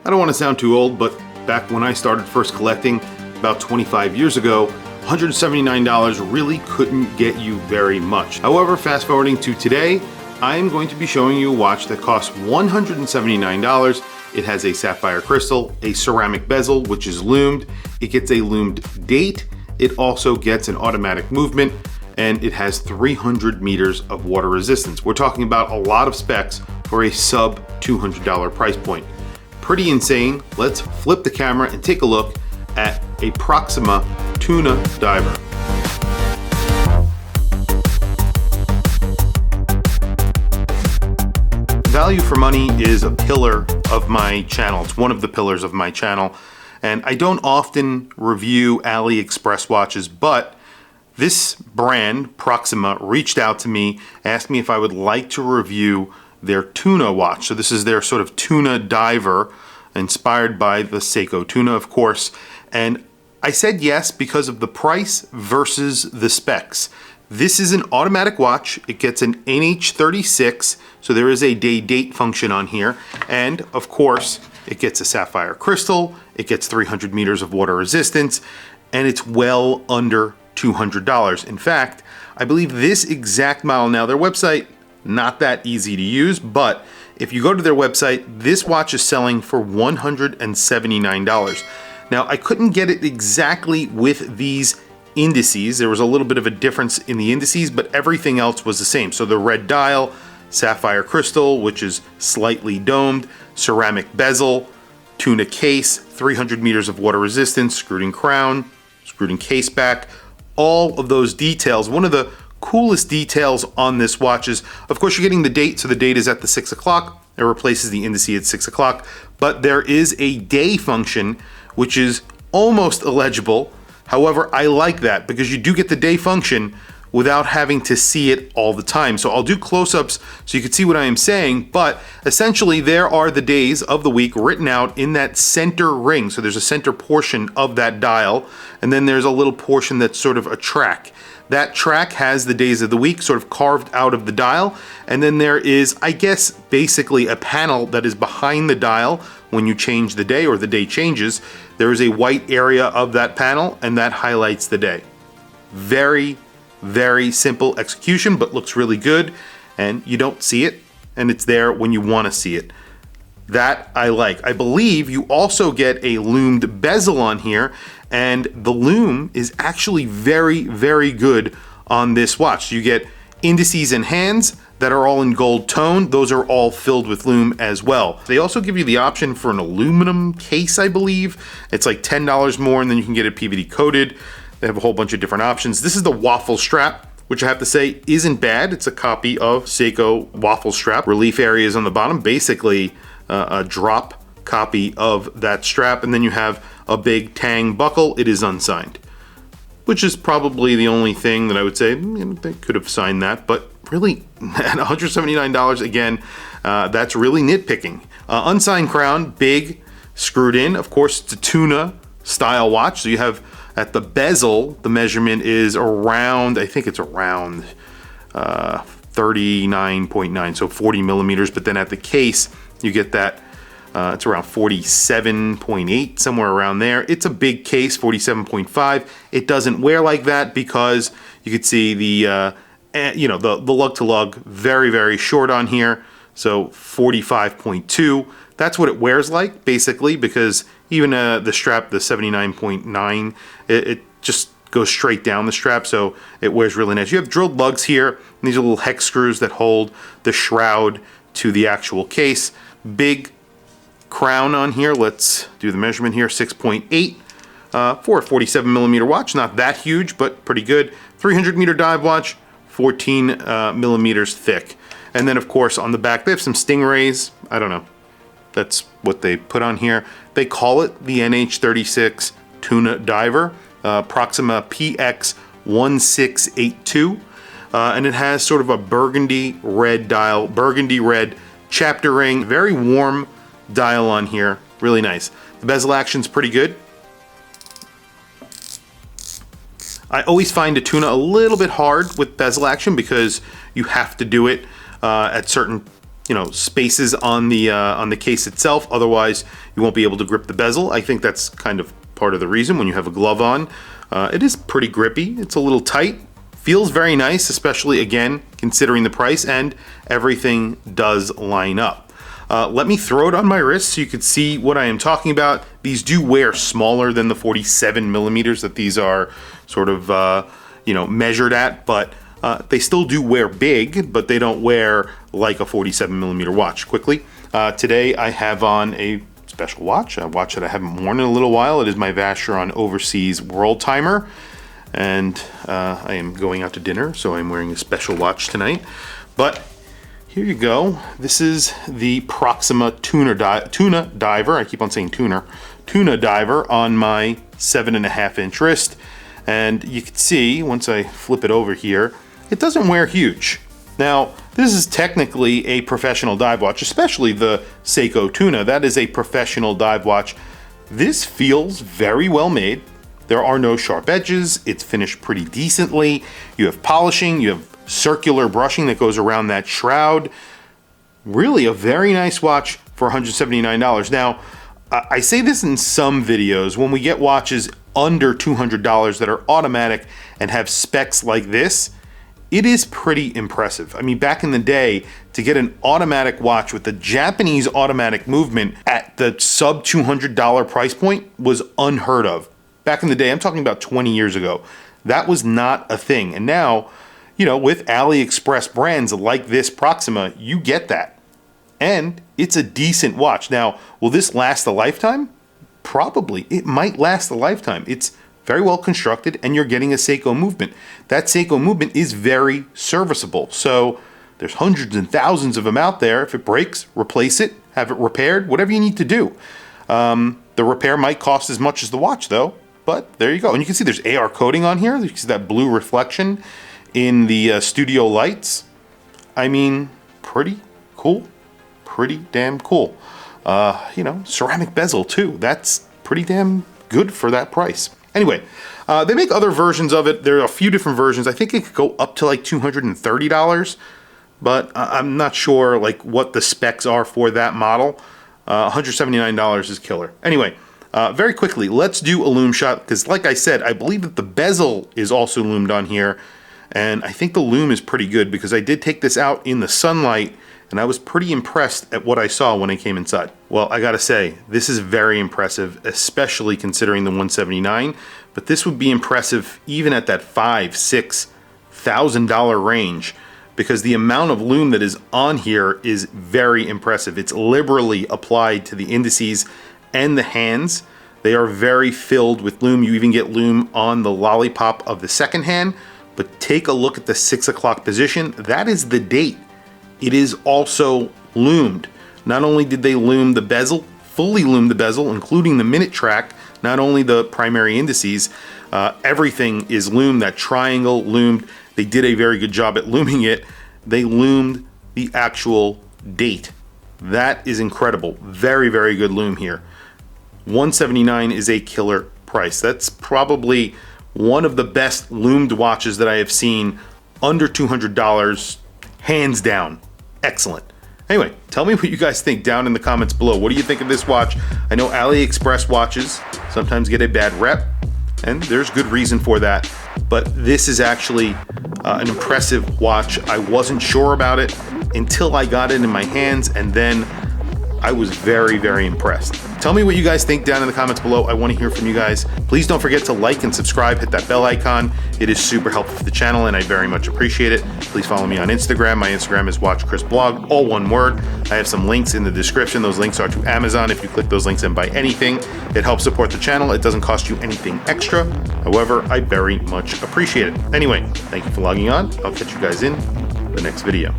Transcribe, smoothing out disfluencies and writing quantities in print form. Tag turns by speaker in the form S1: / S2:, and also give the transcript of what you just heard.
S1: I don't want to sound too old, but back when I started first collecting about 25 years ago, $179 really couldn't get you very much. However, fast forwarding to today, I am going to be showing you a watch that costs $179. It has a sapphire crystal, a ceramic bezel, which is lumed. It gets a lumed date. It also gets an automatic movement, and it has 300 meters of water resistance. We're talking about a lot of specs for a sub $200 price point. Pretty insane. Let's flip the camera and take a look at a Proxima Tuna Diver. Value for money is a pillar of my channel. It's one of the pillars of my channel. And I don't often review AliExpress watches, but this brand, Proxima, reached out to me, asked me if I would like to review their tuna watch. So this is their sort of tuna diver, inspired by the Seiko tuna, of course. And I said yes because of the price versus the specs. This is an automatic watch. It gets an NH36, so there is a day date function on here. And of course, it gets a sapphire crystal, it gets 300 meters of water resistance, and it's well under $200. In fact, I believe this exact model, now their website, not that easy to use, but if you go to their website, this watch is selling for $179. Now, I couldn't get it exactly with these indices. There was a little bit of a difference in the indices, but everything else was the same. So the red dial, sapphire crystal, which is slightly domed, ceramic bezel, tuna case, 300 meters of water resistance, screwed-in crown, screwed-in case back, all of those details. One of the coolest details on this watch is, of course, you're getting the date, so the date is at the 6 o'clock. It replaces the indice at 6 o'clock, but there is a day function, which is almost illegible. However, I like that because you do get the day function without having to see it all the time. So I'll do close-ups so you can see what I am saying, but essentially there are the days of the week written out in that center ring. So there's a center portion of that dial, and then there's a little portion that's sort of a track. That track has the days of the week sort of carved out of the dial, and then there is, I guess, basically a panel that is behind the dial. When you change the day or the day changes, there is a white area of that panel, and that highlights the day. Very, very simple execution, but looks really good, and you don't see it, and it's there when you want to see it. That I like. I believe you also get a lumed bezel on here, and the lume is actually very, very good on this watch. So you get indices and hands that are all in gold tone. Those are all filled with lume as well. They also give you the option for an aluminum case, I believe. It's like $10 more, and then you can get it PVD coated. They have a whole bunch of different options. This is the waffle strap, which I have to say isn't bad. It's a copy of Seiko waffle strap. Relief areas on the bottom, basically a drop copy of that strap. And then you have a big tang buckle. It is unsigned, which is probably the only thing that I would say, they could have signed that, but really at $179, again, that's really nitpicking. Unsigned crown, big, screwed in. Of course, it's a tuna style watch. So you have at the bezel, the measurement is around, I think it's around 39.9, so 40 millimeters. But then at the case, you get that, it's around 47.8, somewhere around there. It's a big case, 47.5. It doesn't wear like that because you could see the, the lug to lug very, very short on here. So 45.2. That's what it wears like, basically, because even the strap, the 79.9, it just goes straight down the strap, so it wears really nice. You have drilled lugs here, and these are little hex screws that hold the shroud to the actual case. Big crown on here. Let's do the measurement here, 6.8 for a 47 millimeter watch. Not that huge, but pretty good. 300 meter dive watch, 14 millimeters thick. And then, of course, on the back, they have some stingrays. I don't know. That's what they put on here. They call it the NH36 Tuna Diver, Proxima PX1682. And it has sort of a burgundy red dial, burgundy red chapter ring, very warm dial on here, really nice. The bezel action's pretty good. I always find a tuna a little bit hard with bezel action because you have to do it at certain spaces on the case itself. Otherwise, you won't be able to grip the bezel. I think that's kind of part of the reason when you have a glove on. It is pretty grippy. It's a little tight. Feels very nice, especially again, considering the price, and everything does line up. Let me throw it on my wrist so you can see what I am talking about. These do wear smaller than the 47 millimeters that these are sort of, measured at, but they still do wear big, but they don't wear like a 47 millimeter watch. Quickly, today I have on a special watch, a watch that I haven't worn in a little while. It is my Vacheron Overseas World Timer, and I am going out to dinner, so I'm wearing a special watch tonight. But here you go. This is the Proxima Tuna Diver. I keep on saying tuner. Tuna Diver on my 7.5-inch wrist. And you can see, once I flip it over here, it doesn't wear huge. Now, this is technically a professional dive watch, especially the Seiko Tuna. That is a professional dive watch. This feels very well made. There are no sharp edges. It's finished pretty decently. You have polishing, you have circular brushing that goes around that shroud. Really a very nice watch for $179. Now, I say this in some videos, when we get watches under $200 that are automatic and have specs like this, it is pretty impressive. I mean, back in the day, to get an automatic watch with the Japanese automatic movement at the sub $200 price point was unheard of. Back in the day, I'm talking about 20 years ago, that was not a thing. And now, with AliExpress brands like this Proxima, you get that. And it's a decent watch. Now, will this last a lifetime? Probably. It might last a lifetime. It's very well constructed, and you're getting a Seiko movement. That Seiko movement is very serviceable. So there's hundreds and thousands of them out there. If it breaks, replace it, have it repaired, whatever you need to do. The repair might cost as much as the watch though, but there you go. And you can see there's AR coating on here. You can see that blue reflection in the studio lights. I mean, pretty cool, pretty damn cool. Ceramic bezel too. That's pretty damn good for that price. Anyway, they make other versions of it. There are a few different versions. I think it could go up to like $230, but I'm not sure like what the specs are for that model. $179 is killer. Anyway, very quickly, let's do a lume shot, because like I said, I believe that the bezel is also lumed on here, and I think the lume is pretty good because I did take this out in the sunlight and I was pretty impressed at what I saw when I came inside. Well, I gotta say, this is very impressive, especially considering the 179, but this would be impressive even at that $5,000–6,000 range, because the amount of lume that is on here is very impressive. It's liberally applied to the indices and the hands. They are very filled with lume. You even get lume on the lollipop of the second hand, but take a look at the 6 o'clock position. That is the date. It is also lumed. Not only did they lume the bezel, fully lume the bezel, including the minute track, not only the primary indices, everything is lumed. That triangle lumed. They did a very good job at luming it. They lumed the actual date. That is incredible. Very, very good lume here. $179 is a killer price. That's probably one of the best lumed watches that I have seen under $200, hands down. Excellent. Anyway, tell me what you guys think down in the comments below. What do you think of this watch? I know AliExpress watches sometimes get a bad rep, and there's good reason for that, but this is actually an impressive watch. I wasn't sure about it until I got it in my hands, and then I was very, very impressed. Tell me what you guys think down in the comments below. I want to hear from you guys. Please don't forget to like and subscribe, hit that bell icon. It is super helpful for the channel and I very much appreciate it. Please follow me on Instagram. My Instagram is WatchChrisBlog, all one word. I have some links in the description. Those links are to Amazon. If you click those links and buy anything, it helps support the channel. It doesn't cost you anything extra. However, I very much appreciate it. Anyway, thank you for logging on. I'll catch you guys in the next video.